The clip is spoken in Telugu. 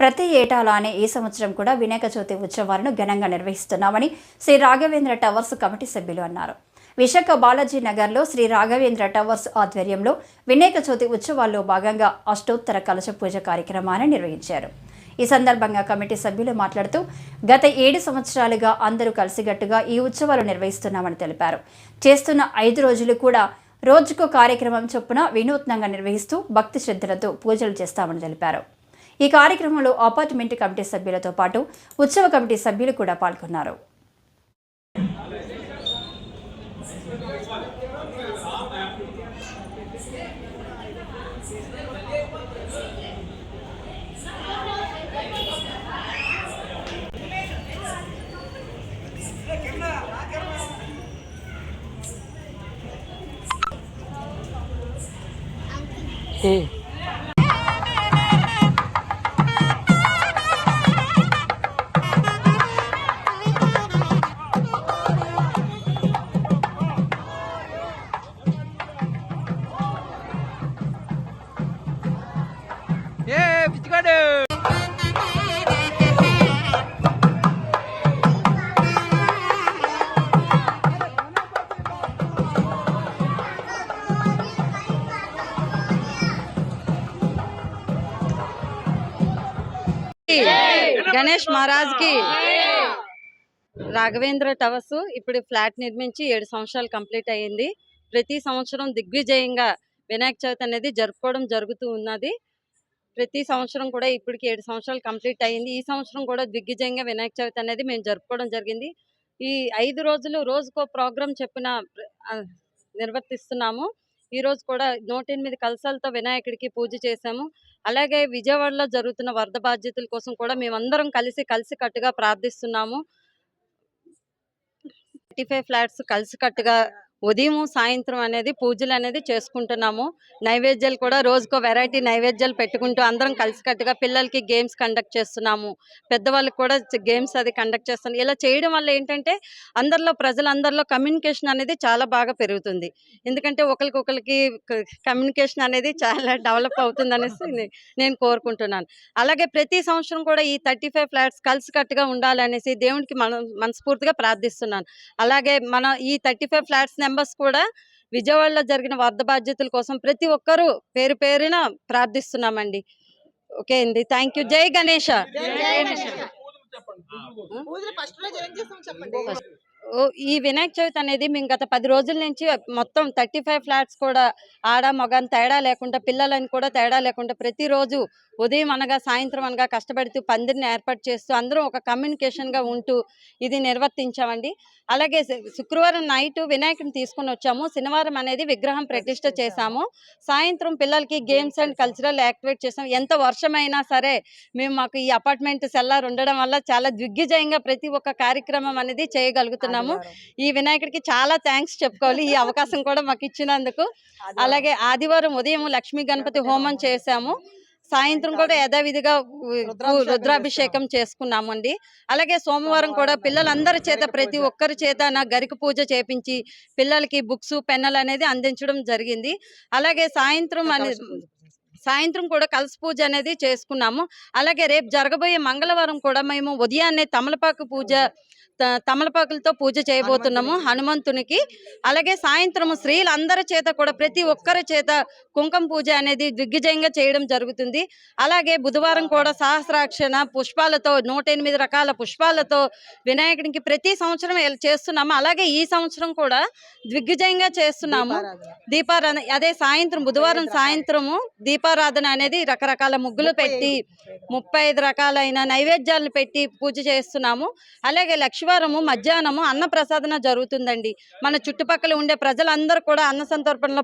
ప్రతి ఏటాలానే ఈ సంవత్సరం కూడా వినాయక చవితి ఉత్సవాలను ఘనంగా నిర్వహిస్తున్నామని శ్రీ రాఘవేంద్ర టవర్స్ కమిటీ సభ్యులు అన్నారు. విశాఖ బాలాజీ నగర్లో శ్రీ రాఘవేంద్ర టవర్స్ ఆధ్వర్యంలో వినాయక చవితి ఉత్సవాల్లో భాగంగా అష్టోత్తర కలశ పూజ కార్యక్రమాన్ని నిర్వహించారు. ఈ సందర్భంగా కమిటీ సభ్యులు మాట్లాడుతూ గత 7 సంవత్సరాలుగా అందరూ కలిసికట్టుగా ఈ ఉత్సవాలు నిర్వహిస్తున్నామని తెలిపారు. చేస్తున్న 5 రోజులు కూడా రోజుకో కార్యక్రమం చొప్పున వినూత్నంగా నిర్వహిస్తూ భక్తి శ్రద్ధలతో పూజలు చేస్తామని తెలిపారు. ఈ కార్యక్రమంలో అపార్ట్మెంట్ కమిటీ సభ్యులతో పాటు ఉత్సవ కమిటీ సభ్యులు కూడా పాల్గొన్నారు. గణేష్ మహారాజ్ కి రాఘవేంద్ర టవర్స్ ఇప్పుడు ఫ్లాట్ నిర్మించి 7 సంవత్సరాలు కంప్లీట్ అయ్యింది. ప్రతి సంవత్సరం దిగ్విజయంగా వినాయక చవితి అనేది జరుపుకోవడం జరుగుతూ ఉన్నది. ప్రతి సంవత్సరం కూడా ఇప్పటికి 7 సంవత్సరాలు కంప్లీట్ అయ్యింది. ఈ సంవత్సరం కూడా దిగ్విజయంగా వినాయక చవితి అనేది మేము జరుపుకోవడం జరిగింది. ఈ 5 రోజులు రోజుకో ప్రోగ్రాం చెప్పిన నిర్వర్తిస్తున్నాము. ఈ రోజు కూడా 108 కలశాలతో వినాయకుడికి పూజ చేశాము. అలాగే విజయవాడలో జరుగుతున్న వరద బాధ్యతల కోసం కూడా మేమందరం కలిసికట్టుగా ప్రార్థిస్తున్నాము. 35 ఫ్లాట్స్ కలిసికట్టుగా ఉదయం సాయంత్రం అనేది పూజలు అనేది చేసుకుంటున్నాము. నైవేద్యాలు కూడా రోజుకో వెరైటీ నైవేద్యాలు పెట్టుకుంటూ అందరం కలిసికట్టుగా పిల్లలకి గేమ్స్ కండక్ట్ చేస్తున్నాము. పెద్దవాళ్ళకి కూడా గేమ్స్ అది కండక్ట్ చేస్తున్నాం. ఇలా చేయడం వల్ల ఏంటంటే ప్రజలందరిలో కమ్యూనికేషన్ అనేది చాలా బాగా పెరుగుతుంది. ఎందుకంటే ఒకరికి కమ్యూనికేషన్ అనేది చాలా డెవలప్ అవుతుంది అనేసి నేను కోరుకుంటున్నాను. అలాగే ప్రతి సంవత్సరం కూడా ఈ 35 ఫ్లాట్స్ కలిసికట్టుగా ఉండాలనేసి దేవుడికి మనస్ఫూర్తిగా ప్రార్థిస్తున్నాను. అలాగే మన ఈ 35 ఫ్లాట్స్ మెంబర్స్ కూడా విజయవాడలో జరిగిన వరద బాధ్యతల కోసం ప్రతి ఒక్కరూ పేరు పేరున ప్రార్థిస్తున్నామండి. ఓకే అండి, థ్యాంక్ యూ. జై గణేష. ఈ వినాయక చవితి అనేది మేము గత 10 రోజుల నుంచి మొత్తం 35 ఫ్లాట్స్ కూడా ఆడ మగని తేడా లేకుండా, పిల్లలని కూడా తేడా లేకుండా ప్రతిరోజు ఉదయం అనగా సాయంత్రం అనగా కష్టపడుతూ పందిరిని ఏర్పాటు చేస్తూ అందరం ఒక కమ్యూనికేషన్గా ఉంటూ ఇది నిర్వర్తించామండి. అలాగే శుక్రవారం నైట్ వినాయకుని తీసుకుని వచ్చాము. శనివారం అనేది విగ్రహం ప్రతిష్ఠ చేశాము. సాయంత్రం పిల్లలకి గేమ్స్ అండ్ కల్చరల్ యాక్టివేట్ చేసాము. ఎంత వర్షమైనా సరే మాకు ఈ అపార్ట్మెంట్ సెల్లార్ ఉండడం వల్ల చాలా దిగ్విజయంగా ప్రతి ఒక్క కార్యక్రమం అనేది చేయగలుగుతున్నాము. ఈ వినాయకుడికి చాలా థ్యాంక్స్ చెప్పుకోవాలి ఈ అవకాశం కూడా మాకు ఇచ్చినందుకు. అలాగే ఆదివారం ఉదయం లక్ష్మీ గణపతి హోమం చేశాము. సాయంత్రం కూడా యథావిధిగా రుద్రాభిషేకం చేసుకున్నామండి. అలాగే సోమవారం కూడా పిల్లలందరి చేత ప్రతి ఒక్కరి చేత గరిక పూజ చేపించి పిల్లలకి బుక్స్ పెన్నులు అనేది అందించడం జరిగింది. అలాగే సాయంత్రం కూడా కలశ పూజ అనేది చేసుకున్నాము. అలాగే రేపు జరగబోయే మంగళవారం కూడా మేము ఉదయాన్నే తమలపాకులతో పూజ చేయబోతున్నాము హనుమంతునికి. అలాగే సాయంత్రం స్త్రీలందరి చేత కూడా ప్రతి ఒక్కరి చేత కుంకుమ పూజ అనేది దిగ్విజయంగా చేయడం జరుగుతుంది. అలాగే బుధవారం కూడా సహస్రాక్షణ పుష్పాలతో 108 రకాల పుష్పాలతో వినాయకుడికి ప్రతి సంవత్సరం చేస్తున్నాము. అలాగే ఈ సంవత్సరం కూడా దిగ్విజయంగా చేస్తున్నాము. దీపారాధన అదే బుధవారం సాయంత్రము దీపారాధన అనేది రకరకాల ముగ్గులు పెట్టి 35 రకాలైన నైవేద్యాలను పెట్టి పూజ చేస్తున్నాము. అలాగే లక్షవారము మధ్యాహ్నము అన్న ప్రసాదన జరుగుతుందండి. మన చుట్టుపక్కల ఉండే ప్రజలందరూ కూడా అన్న సంతర్పణలో